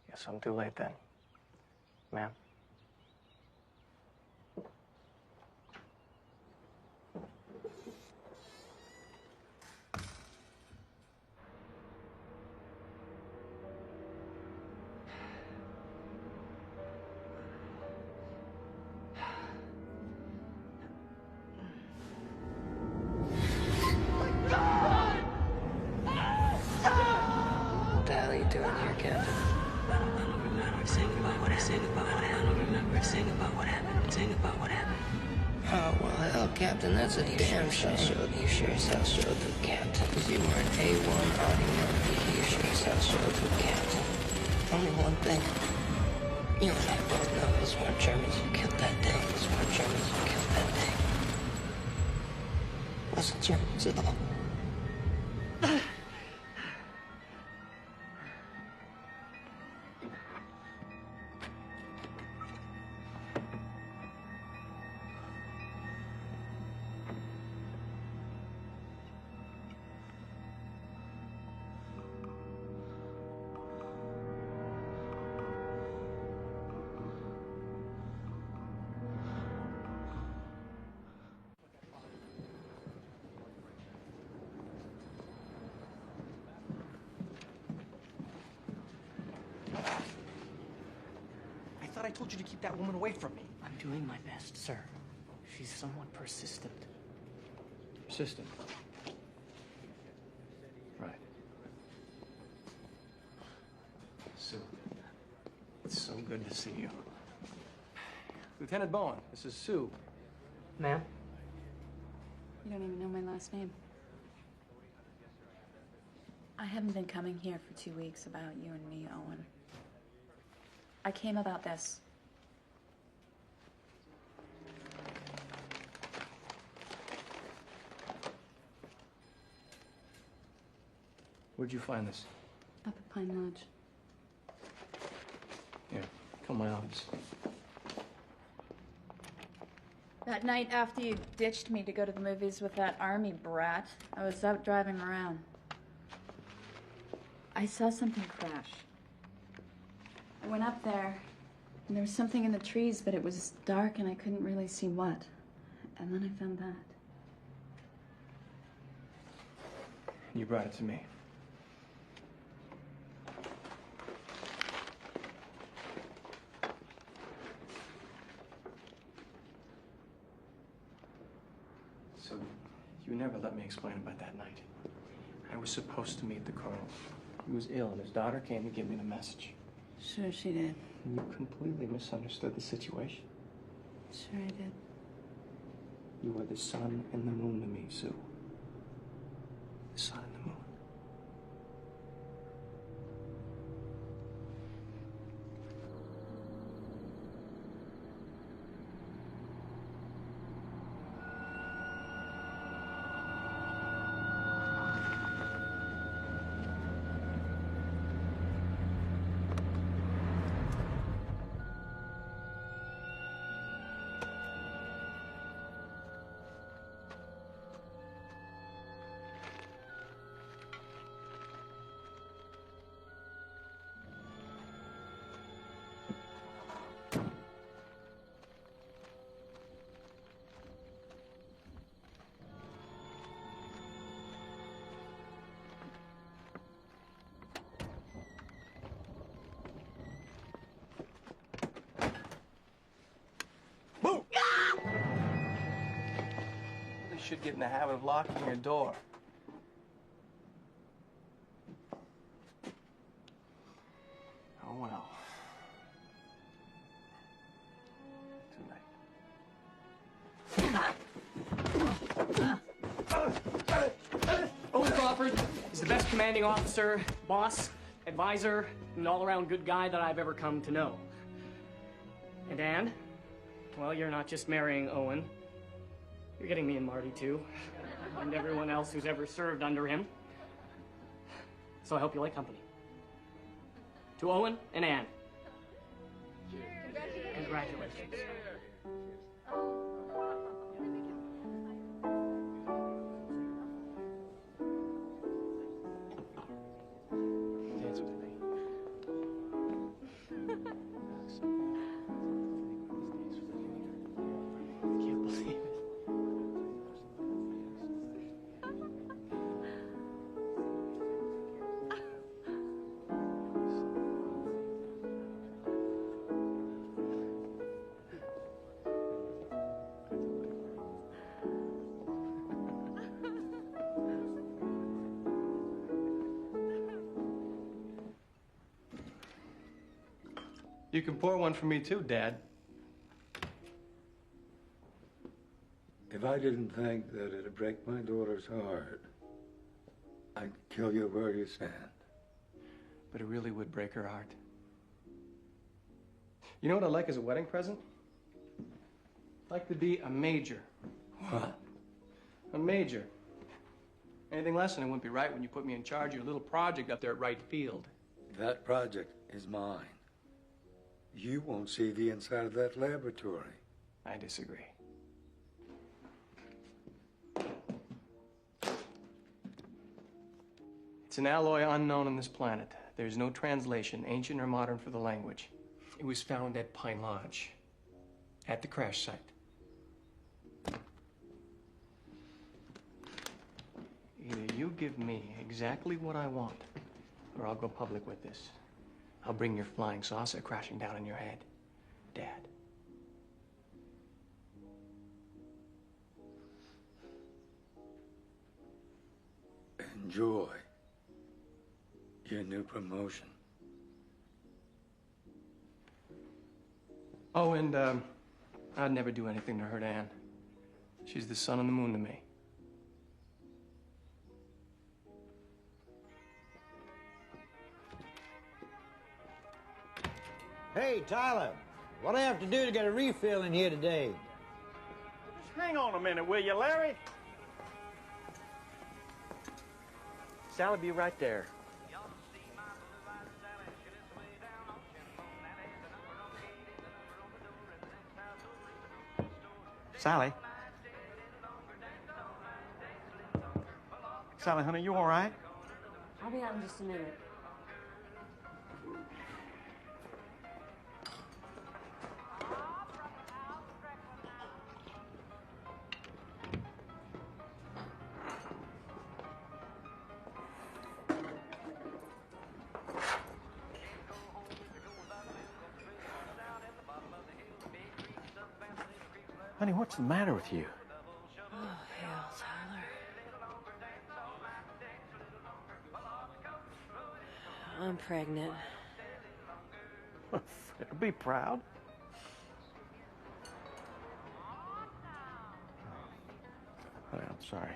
Guess I'm too late then. Ma'am? What the hell are you doing here, Captain? I don't remember. Sing about what happened. I don't remember. Sing about what happened. Oh, well, hell, Captain, that's a damn shame. You sure as hell showed the Captain. You were an A1 audio. You sure as hell showed the Captain. Only one thing. You and I both know those weren't Germans who killed that thing. Wasn't Germans at all. I told you to keep that woman away from me. I'm doing my best, sir. She's somewhat persistent. Persistent. Right. Sue, it's so good to see you. Lieutenant Bowen, this is Sue. Ma'am? You don't even know my last name. I haven't been coming here for 2 weeks about you and me, Owen. I came about this. Where'd you find this? Up at Pine Lodge. Here, come to my office. That night after you ditched me to go to the movies with that army brat, I was out driving around. I saw something crash. I went up there, and there was something in the trees, but it was dark and I couldn't really see what. And then I found that. You brought it to me. So, you never let me explain about that night. I was supposed to meet the colonel. He was ill, and his daughter came to give me the message. Sure she did. And you completely misunderstood the situation. Sure I did. You were the sun and the moon to me, Sue. The sun and the moon. should get in the habit of locking your door. Oh, well. Owen Crawford is the best commanding officer, boss, advisor, and all-around good guy that I've ever come to know. And Anne, well, you're not just marrying Owen. You're getting me and Marty, too. And everyone else who's ever served under him. So I hope you like company. To Owen and Anne. Congratulations. Dance with me. I can't believe it. You can pour one for me too, Dad. If I didn't think that it'd break my daughter's heart, I'd kill you where you stand. But it really would break her heart. You know what I'd like as a wedding present? I'd like to be a major. What? A major. Anything less than it wouldn't be right when you put me in charge of your little project up there at Wright Field. That project is mine. You won't see the inside of that laboratory. I disagree. It's an alloy unknown on this planet. There's no translation, ancient or modern, for the language. It was found at Pine Lodge, at the crash site. Either you give me exactly what I want, or I'll go public with this. I'll bring your flying saucer crashing down on your head, Dad. Enjoy your new promotion. Oh, and I'd never do anything to hurt Anne. She's the sun and the moon to me. Hey, Tyler, what do I have to do to get a refill in here today? Just hang on a minute, will you, Larry? Sally, be right there. Sally? Sally, honey, you all right? I'll be out in just a minute. Honey, what's the matter with you? Oh, hell, Tyler. I'm pregnant. Be proud. Honey, I'm sorry.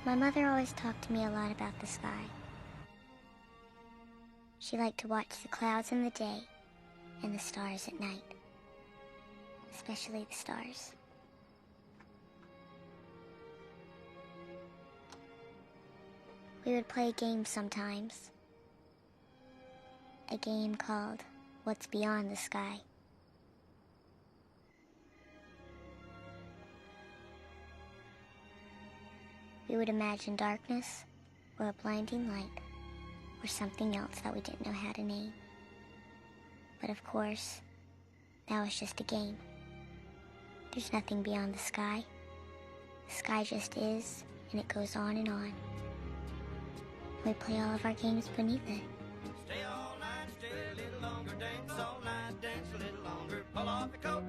My mother always talked to me a lot about the sky. She liked to watch the clouds in the day and the stars at night. Especially the stars. We would play a game sometimes. A game called What's Beyond the Sky. We would imagine darkness, or a blinding light, or something else that we didn't know how to name. But of course, now it's just a game. There's nothing beyond the sky. The sky just is, and it goes on and on. We play all of our games beneath it. Stay all night, stay a little longer, dance all night, dance a little longer, pull off your coat,